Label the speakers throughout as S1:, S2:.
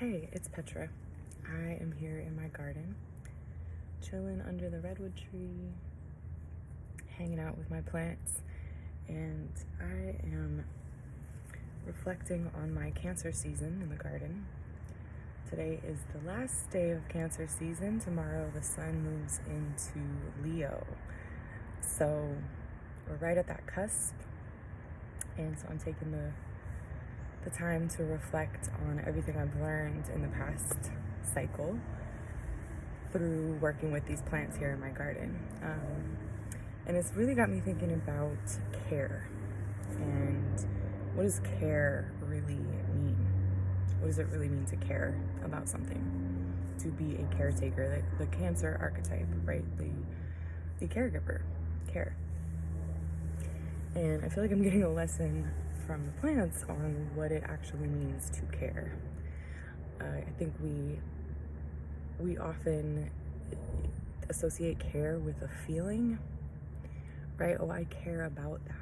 S1: Hey, it's Petra. I am here in my garden, chilling under the redwood tree, hanging out with my plants, and I am reflecting on my Cancer season in the garden. Today is the last day of Cancer season. Tomorrow the sun moves into Leo. So we're right at that cusp, and so I'm taking the time to reflect on everything I've learned in the past cycle through working with these plants here in my garden. And it's really got me thinking about care. And what does care really mean? What does it really mean to care about something? To be a caretaker, the Cancer archetype, right? The caregiver, care. And I feel like I'm getting a lesson from the plants on what it actually means to care. I think we often associate care with a feeling, right? Oh, I care about that.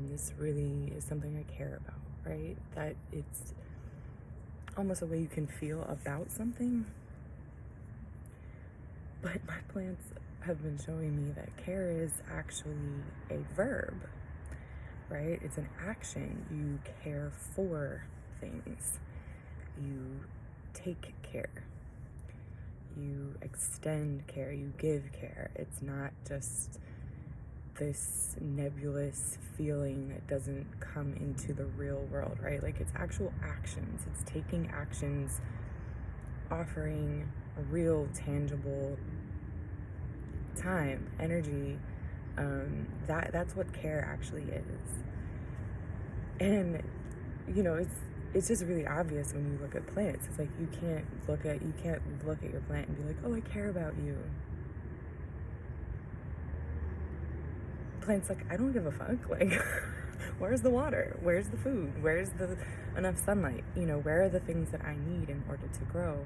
S1: This really is something I care about, right? That it's almost a way you can feel about something. But my plants have been showing me that care is actually a verb, right? It's an action. You care for things. You take care. You extend care. You give care. It's not just this nebulous feeling that doesn't come into the real world, right? Like, it's actual actions. It's taking actions, offering a real, tangible time, energy. That's what care actually is. And it's just really obvious when you look at plants. It's like you can't look at your plant and be like, oh, I care about you. Plant's like, I don't give a fuck. Like, where's the water? Where's the food? Where's the enough sunlight? Where are the things that I need in order to grow?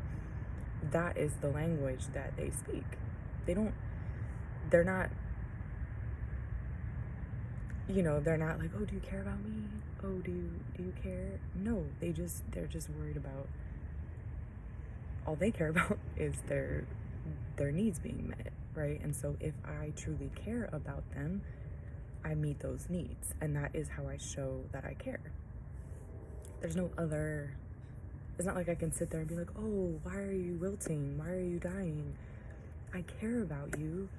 S1: That is the language that they speak. They're not like, oh, do you care about me? Oh, do you care? No, they're just worried about, all they care about is their needs being met, right? And so if I truly care about them, I meet those needs, and that is how I show that I care. There's no other, it's not like I can sit there and be like, oh, why are you wilting? Why are you dying? I care about you.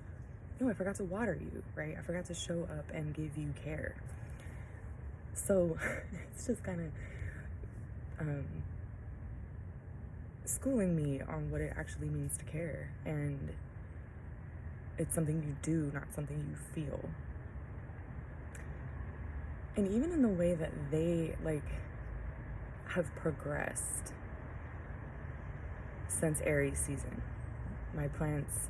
S1: No, I forgot to water you, right? I forgot to show up and give you care. So it's just kind of schooling me on what it actually means to care. And it's something you do, not something you feel. And even in the way that they have progressed since Aries season. My plants,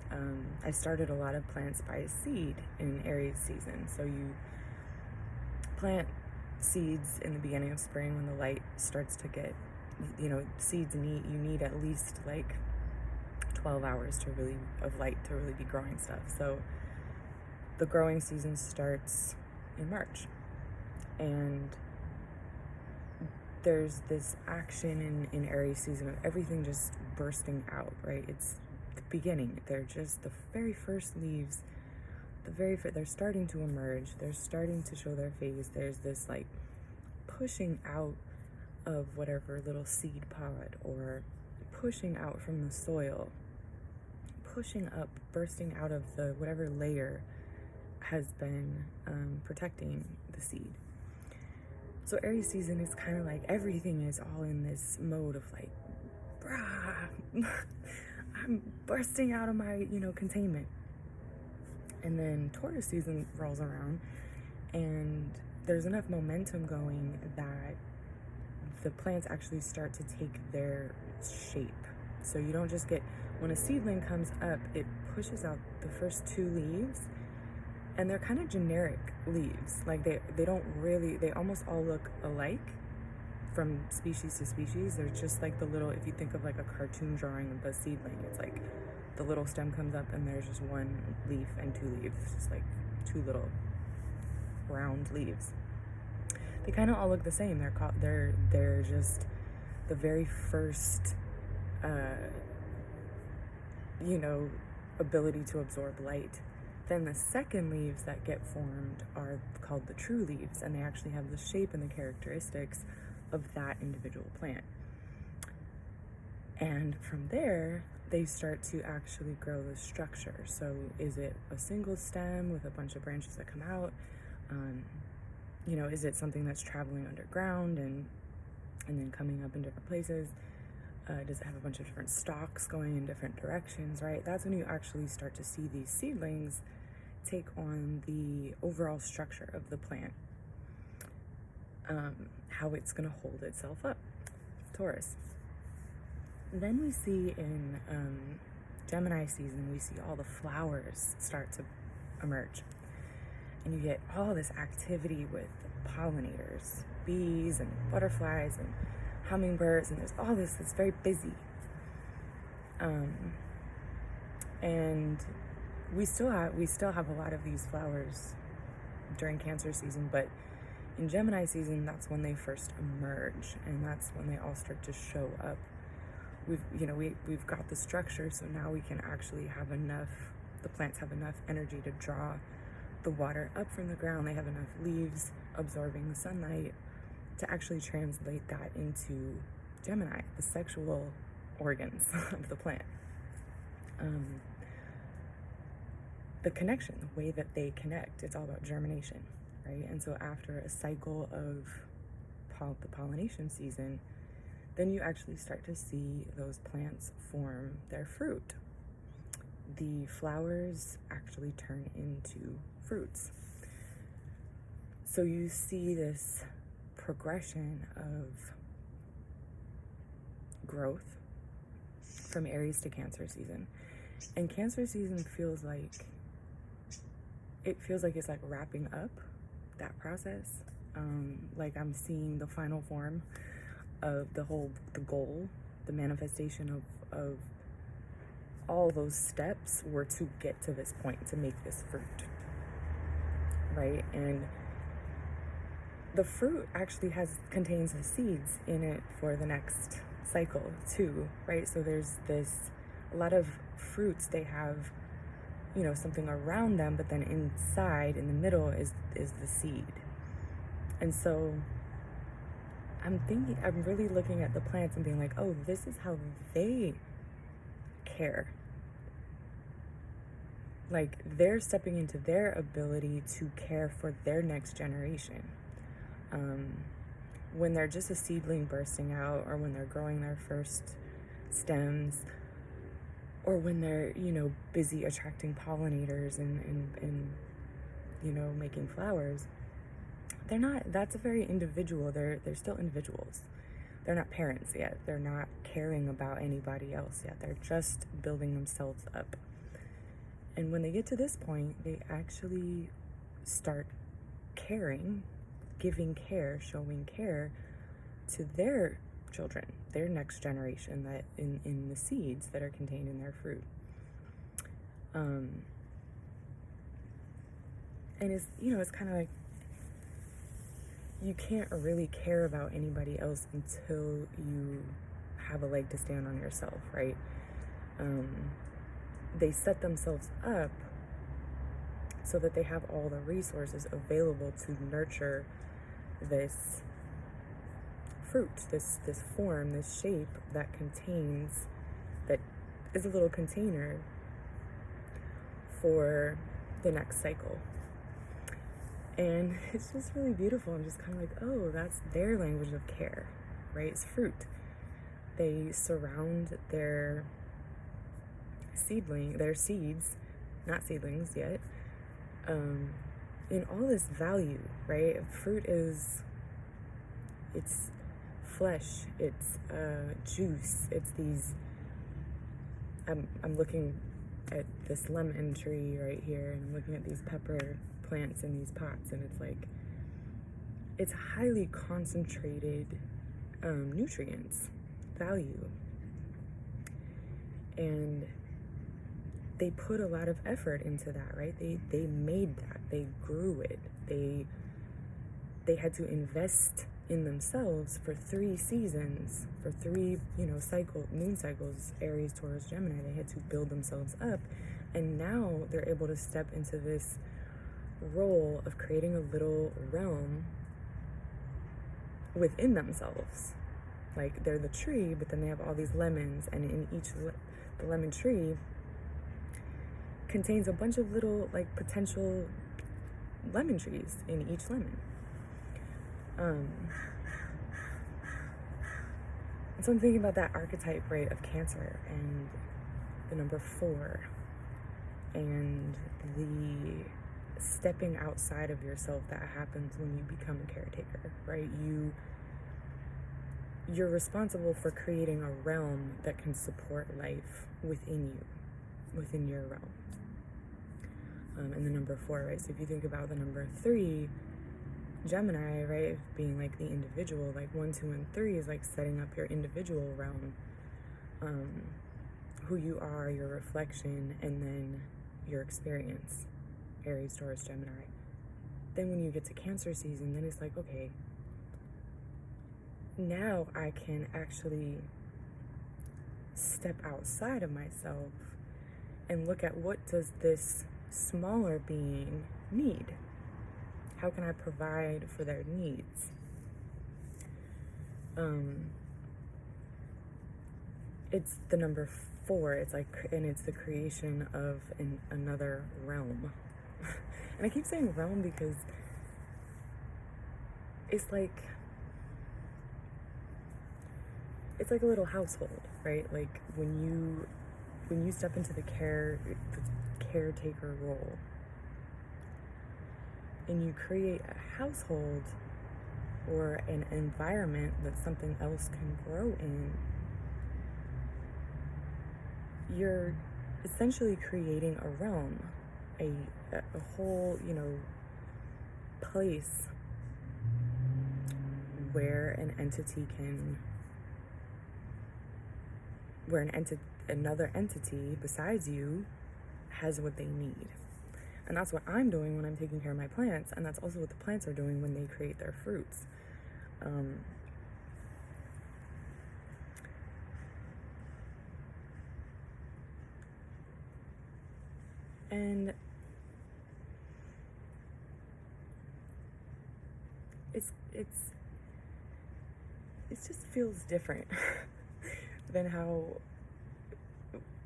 S1: I started a lot of plants by seed in Aries season. So you plant seeds in the beginning of spring when the light starts to get, seeds you need at least 12 hours of light to really be growing stuff. So the growing season starts in March. And there's this action in Aries season of everything just bursting out, right? It's the beginning. They're just the very first leaves. They're starting to emerge. They're starting to show their face. There's this pushing out of whatever little seed pod, or pushing out from the soil, pushing up, bursting out of the whatever layer has been protecting the seed. So Aries season is kind of like everything is all in this mode of brah, I'm bursting out of my, containment. And then Taurus season rolls around, and there's enough momentum going that the plants actually start to take their shape. So you don't just get, when a seedling comes up, it pushes out the first two leaves, and they're kind of generic leaves. Like they don't really, they almost all look alike from species to species. They're just like the little, if you think of a cartoon drawing of the seedling, it's like the little stem comes up and there's just one leaf and two leaves. It's just like two little round leaves. They kind of all look the same. They're just the very first, ability to absorb light. Then the second leaves that get formed are called the true leaves, and they actually have the shape and the characteristics of that individual plant. And from there, they start to actually grow the structure. So is it a single stem with a bunch of branches that come out? Is it something that's traveling underground and then coming up in different places? Does it have a bunch of different stalks going in different directions, right? That's when you actually start to see these seedlings take on the overall structure of the plant, how it's going to hold itself up. Taurus. Then we see in Gemini season, we see all the flowers start to emerge. And you get all this activity with pollinators, bees and butterflies and hummingbirds, and there's all this that's very busy. And we still have a lot of these flowers during Cancer season, but in Gemini season, that's when they first emerge, and that's when they all start to show up. We've got the structure, so now we can actually have enough, the plants have enough energy to draw the water up from the ground. They have enough leaves absorbing the sunlight to actually translate that into Gemini, the sexual organs of the plant. The connection, the way that they connect, it's all about germination, right? And so after a cycle of the pollination season, then you actually start to see those plants form their fruit. The flowers actually turn into fruits. So you see this progression of growth from Aries to Cancer season. And Cancer season feels like it's like wrapping up that process. Like I'm seeing the final form of the goal, the manifestation of all those steps were to get to this point, to make this fruit, right? And the fruit actually contains the seeds in it for the next cycle too, right? So there's a lot of fruits, they have, something around them, but then inside, in the middle, is the seed. And so I'm really looking at the plants and being like, oh, this is how they care. Like, they're stepping into their ability to care for their next generation. When they're just a seedling bursting out, or when they're growing their first stems, or when they're, busy attracting pollinators and making flowers, that's a very individual, they're still individuals. They're not parents yet. They're not caring about anybody else yet. They're just building themselves up. And when they get to this point, they actually start caring, giving care, showing care to their children, their next generation, that in the seeds that are contained in their fruit. And it's kind of like, you can't really care about anybody else until you have a leg to stand on yourself, right? They set themselves up so that they have all the resources available to nurture this fruit, this form, this shape that is a little container for the next cycle. And it's just really beautiful. I'm just kind of like, oh, that's their language of care, right? It's fruit. They surround their seeds, not seedlings yet, in all this value, right? Fruit it's flesh, it's juice, it's these, I'm looking at this lemon tree right here, and I'm looking at these pepper plants in these pots, and it's like, it's highly concentrated nutrients, value. And they put a lot of effort into that, right? They made that, they grew it, they had to invest in themselves for 3 seasons, for 3, moon cycles, Aries, Taurus, Gemini. They had to build themselves up. And now they're able to step into this role of creating a little realm within themselves. Like, they're the tree, but then they have all these lemons, and in the lemon tree contains a bunch of little, like, potential lemon trees in each lemon. And so I'm thinking about that archetype, right, of Cancer and the number 4 and the stepping outside of yourself that happens when you become a caretaker, right? You're responsible for creating a realm that can support life within you, within your realm. And the number 4, right? So if you think about the number 3, Gemini, right, being like the individual, like 1, 2, and 3 is like setting up your individual realm, who you are, your reflection, and then your experience, Aries, Taurus, Gemini. Then when you get to Cancer season, then it's like, okay, now I can actually step outside of myself and look at what does this smaller being need? How can I provide for their needs? It's the number 4. It's like, and it's the creation of another realm. And I keep saying realm because it's like a little household, right? Like when you step into the caretaker role and you create a household or an environment that something else can grow in, you're essentially creating a realm, a whole, place where another entity besides you has what they need. And that's what I'm doing when I'm taking care of my plants, and that's also what the plants are doing when they create their fruits. And it just feels different than how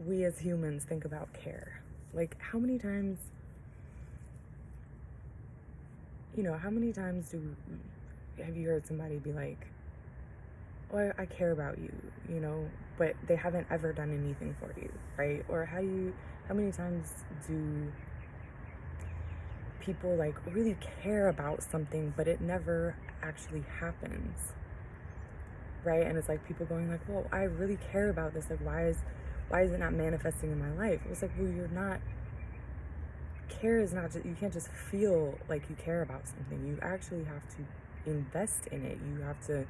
S1: we as humans think about care. Like, how many times have you heard somebody be like, oh, I care about you, but they haven't ever done anything for you, right? Or how many times do people like really care about something, but it never actually happens, right? And it's like people going like, well, I really care about this. Like, why is it not manifesting in my life? It's like, well, care is not just, you can't just feel like you care about something. You actually have to invest in it. You have to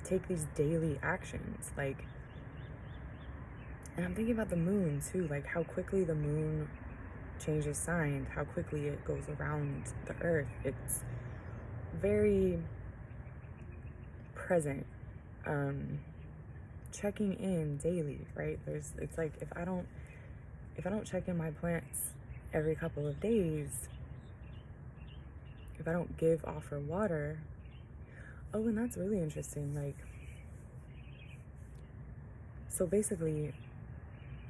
S1: take these daily actions. Like, and I'm thinking about the moon too, like how quickly the moon changes signs, how quickly it goes around the earth. It's very present. Checking in daily, right? It's like if I don't check in my plants every couple of days, if I don't offer water. Oh, and that's really interesting. Like, so basically,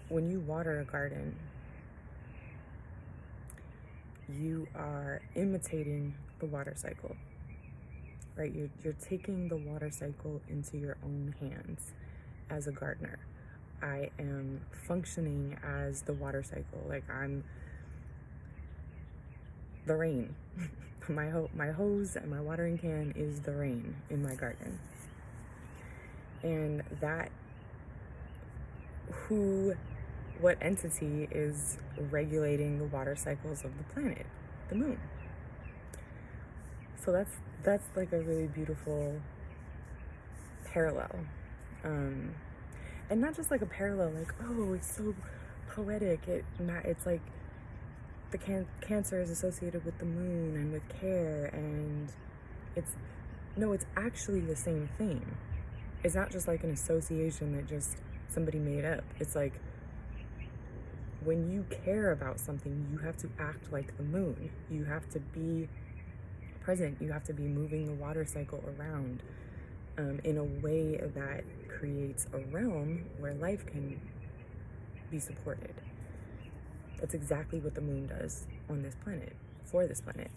S1: when you water a garden, you are imitating the water cycle, right? You're taking the water cycle into your own hands as a gardener. I am functioning as the water cycle. Like, I'm the rain. My hose and my watering can is the rain in my garden. And what entity is regulating the water cycles of the planet? The moon. So that's like a really beautiful parallel. And not just like a parallel, like, oh, it's so poetic. It's like the Cancer is associated with the moon and with care, and It's actually the same thing. It's not just like an association that just somebody made up. It's like when you care about something, you have to act like the moon. You have to be present. You have to be moving the water cycle around in a way that creates a realm where life can be supported. That's exactly what the moon does on this planet, for this planet.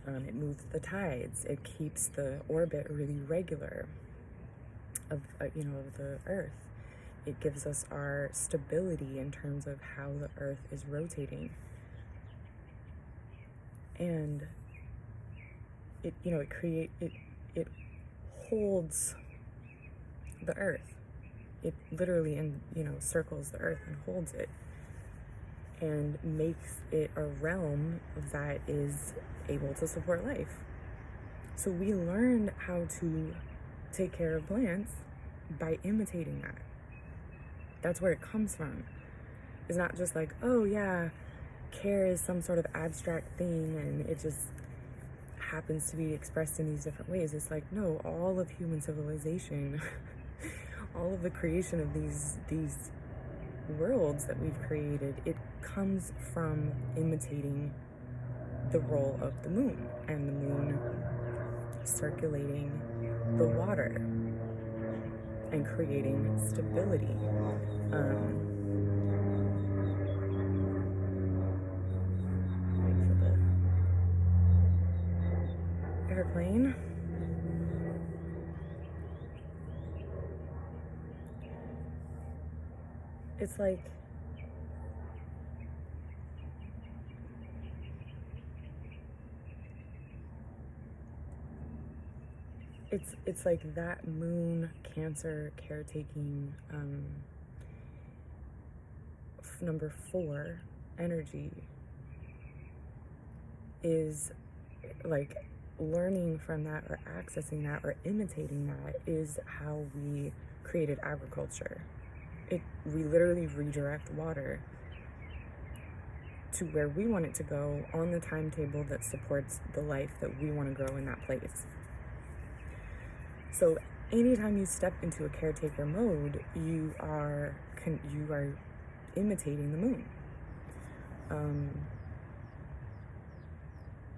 S1: It moves the tides. It keeps the orbit really regular of the Earth. It gives us our stability in terms of how the Earth is rotating, and it holds the Earth. It literally circles the Earth and holds it, and makes it a realm that is able to support life. So we learned how to take care of plants by imitating that. That's where it comes from. It's not just like, oh yeah, care is some sort of abstract thing and it just happens to be expressed in these different ways. It's like, no, all of human civilization, all of the creation of these worlds that we've created, it comes from imitating the role of the moon, and the moon circulating the water and creating stability. Wait for the airplane. It's like it's like that moon Cancer caretaking number 4 energy is like learning from that or accessing that or imitating that is how we created agriculture. We literally redirect water to where we want it to go on the timetable that supports the life that we want to grow in that place. So anytime you step into a caretaker mode, you are imitating the moon.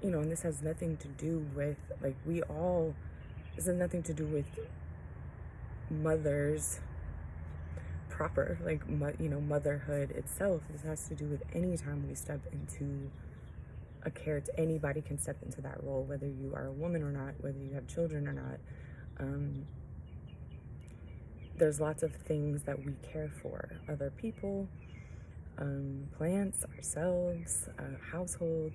S1: And this has nothing to do with this has nothing to do with mothers proper, motherhood itself. This has to do with any time we step into anybody can step into that role, whether you are a woman or not, whether you have children or not. There's lots of things that we care for, other people, plants, ourselves, household.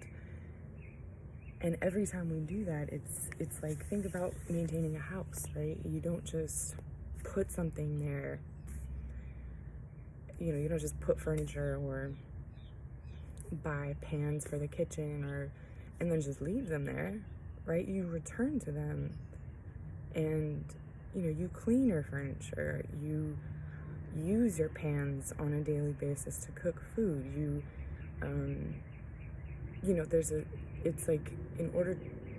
S1: And every time we do that, it's like, think about maintaining a house, right? You don't just put something there. You don't just put furniture or buy pans for the kitchen and then just leave them there, right? You return to them, and you clean your furniture. You use your pans on a daily basis to cook food. It's like, in order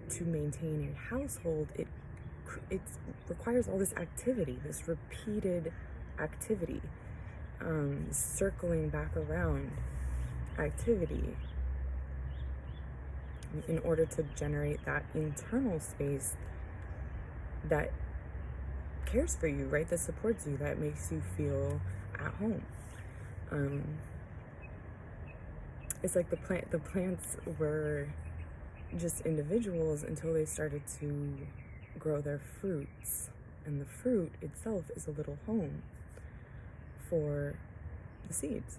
S1: to maintain a household, it requires all this activity, this repeated activity, circling back around activity in order to generate that internal space that cares for you, right? That supports you, that makes you feel at home. It's like the plants were just individuals until they started to grow their fruits, and the fruit itself is a little home for the seeds.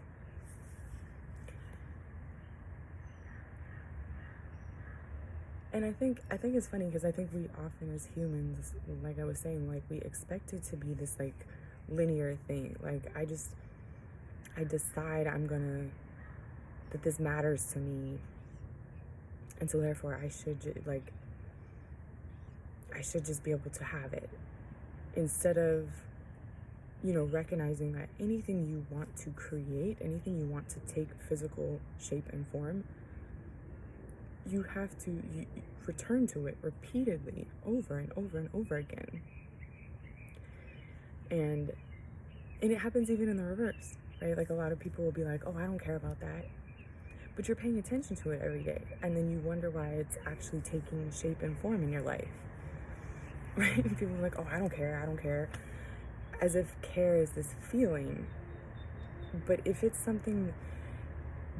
S1: And I think it's funny because I think we often as humans, like I was saying, like we expect it to be this like linear thing. Like I decide that this matters to me, and so therefore I should just be able to have it, instead of recognizing that anything you want to create, anything you want to take physical shape and form, you have to return to it repeatedly over and over and over again. And it happens even in the reverse, right? Like, a lot of people will be like, oh, I don't care about that. But you're paying attention to it every day. And then you wonder why it's actually taking shape and form in your life. Right? People are like, oh, I don't care. As if care is this feeling. But if it's something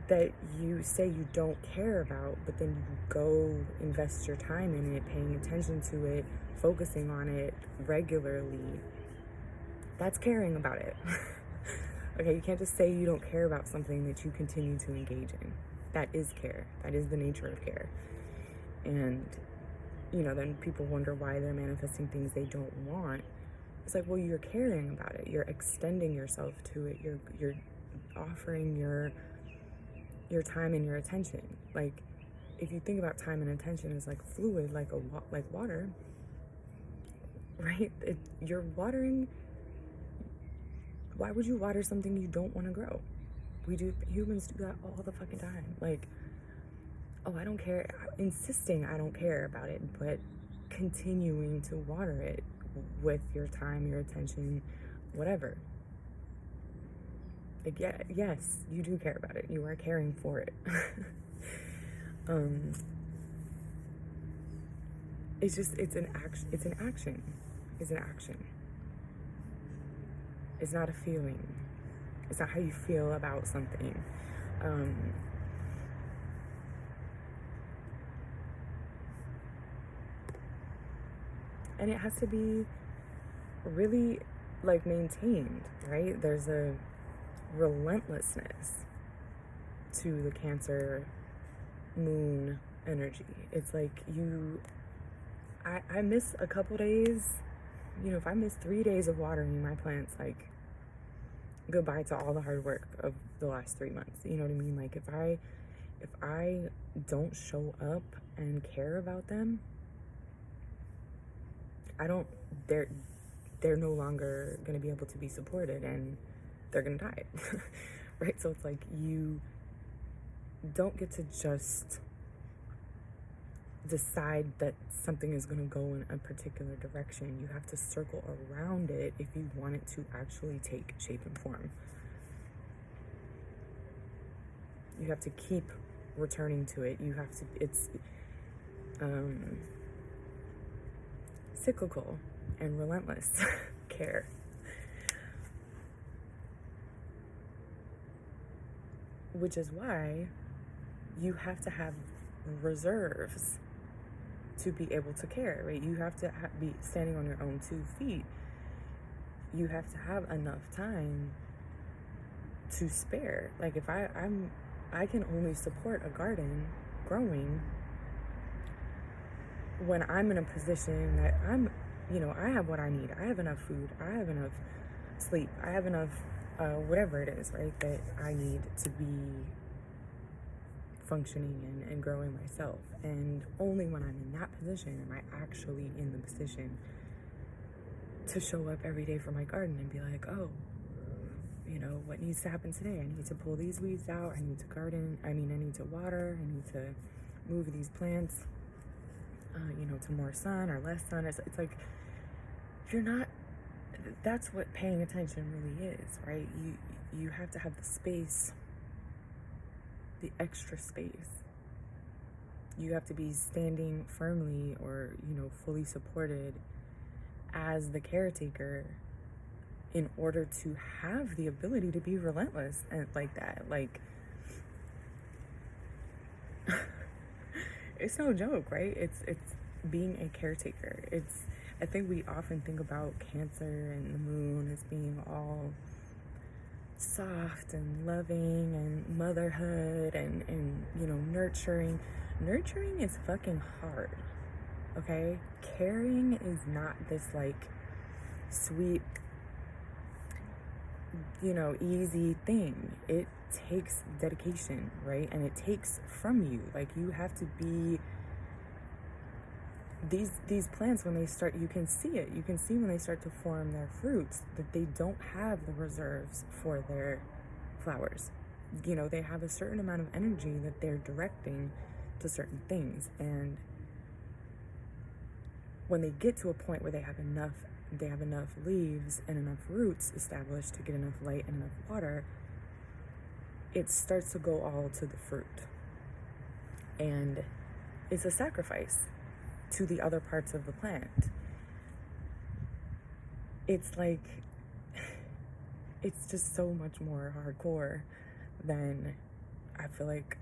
S1: that you say you don't care about, but then you go invest your time in it, paying attention to it, focusing on it regularly, that's caring about it. Okay, you can't just say you don't care about something that you continue to engage in. That is care. That is the nature of care. And, then people wonder why they're manifesting things they don't want. It's like, well, you're caring about it. You're extending yourself to it. You're offering your time and your attention. Like, if you think about time and attention as like fluid, like water, right? You're watering. Why would you water something you don't want to grow? Humans do that all the fucking time. Like, oh, I don't care, insisting I don't care about it, but continuing to water it with your time, your attention, whatever. Like, yeah, yes, you do care about it. You are caring for it. It's an action. It's not a feeling. It's not how you feel about something. And it has to be really, like, maintained, right? There's a relentlessness to the Cancer moon energy. It's like I miss a couple days. If I miss 3 days of watering my plants, like, goodbye to all the hard work of the last 3 months. You know what I mean? Like, if I don't show up and care about them, they're no longer going to be able to be supported, and they're going to die. Right? So it's like, you don't get to just decide that something is going to go in a particular direction. You have to circle around it if you want it to actually take shape and form. You have to keep returning to it. It's cyclical and relentless care. Which is why you have to have reserves to be able to care, right? You have to be standing on your own 2 feet. You have to have enough time to spare. Like, if I can only support a garden growing when I'm in a position that I have what I need. I have enough food. I have enough sleep. I have enough whatever it is, right, that I need to be functioning and growing myself. And only when I'm in that position am I actually in the position to show up every day for my garden and be like, oh, what needs to happen today? I need to pull these weeds out. I need to garden. I need to water. I need to move these plants, to more sun or less sun. It's like, if you're not, that's what paying attention really is, right? You have to have the space, the extra space. You have to be standing firmly or, fully supported as the caretaker in order to have the ability to be relentless and like that. Like, it's no joke, right? It's being a caretaker. I think we often think about Cancer and the moon as being all soft and loving and motherhood and nurturing. Nurturing is fucking hard, okay? Caring is not this, like, sweet, easy thing. It takes dedication, right? And it takes from you. Like, you have to be... These plants, when they start, you can see it. You can see when they start to form their fruits that they don't have the reserves for their flowers. They have a certain amount of energy that they're directing to certain things. And when they get to a point where they have enough leaves and enough roots established to get enough light and enough water, it starts to go all to the fruit. And it's a sacrifice to the other parts of the plant. It's like, it's just so much more hardcore than I feel like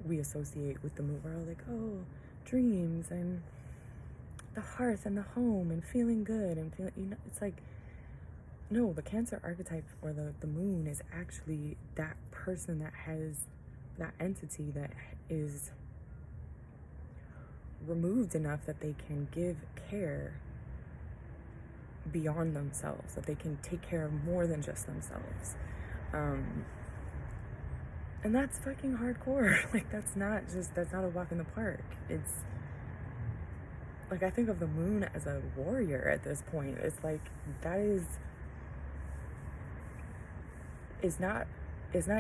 S1: we associate with the moon. We're all like, oh, dreams and the hearth and the home and feeling good and feeling, it's like, no, the Cancer archetype or the moon is actually that person that has that entity that is removed enough that they can give care beyond themselves, that they can take care of more than just themselves. And that's fucking hardcore. Like, that's not a walk in the park. It's like, I think of the moon as a warrior at this point. It's like, it's not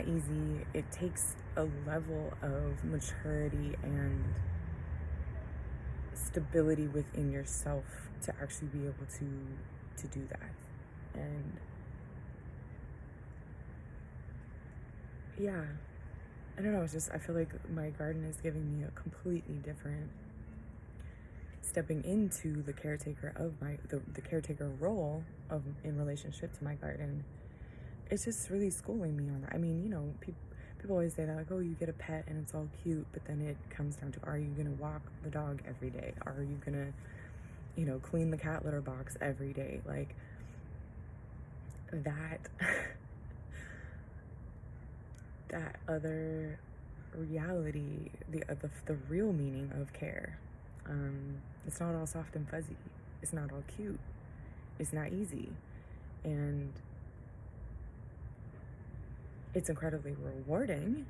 S1: easy. It takes a level of maturity and stability within yourself to actually be able to do that. And yeah, I don't know, it's just, I feel like my garden is giving me a completely different stepping into the caretaker of the caretaker role of in relationship to my garden. It's just really schooling me on that. I mean, people always say that, like, oh, you get a pet and it's all cute, but then it comes down to, are you gonna walk the dog every day? Are you gonna, clean the cat litter box every day? Like, that that other reality, the real meaning of care. It's not all soft and fuzzy. It's not all cute. It's not easy. And it's incredibly rewarding,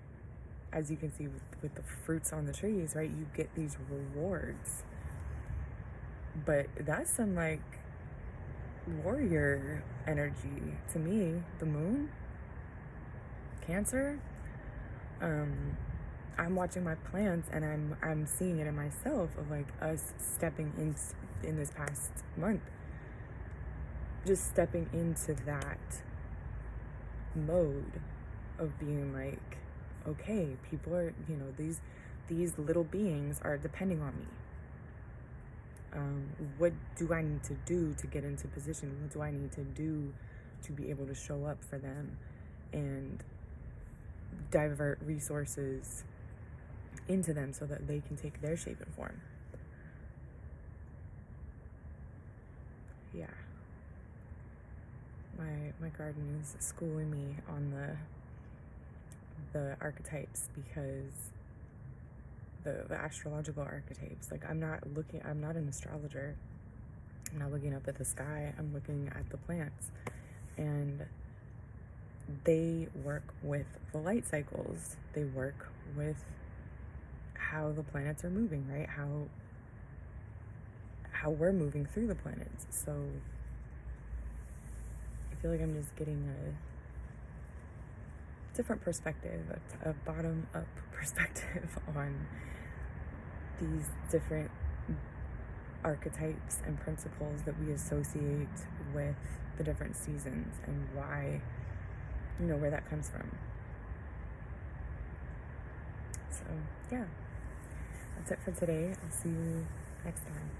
S1: as you can see with the fruits on the trees, right? You get these rewards. But that's some, like, warrior energy to me. The moon, Cancer, I'm watching my plants and I'm seeing it in myself, of like us stepping in this past month, just stepping into that mode of being like, okay, people are, these little beings are depending on me. What do I need to do to get into position? What do I need to do to be able to show up for them and divert resources into them so that they can take their shape and form? Yeah. My garden is schooling me on the archetypes, because the astrological archetypes, like, I'm not an astrologer. I'm not looking up at the sky. I'm looking at the plants, and they work with the light cycles. They work with how the planets are moving, right? How we're moving through the planets. So I feel like I'm just getting a different perspective, a bottom-up perspective on these different archetypes and principles that we associate with the different seasons, and why, where that comes from. So yeah, that's it for today. I'll see you next time.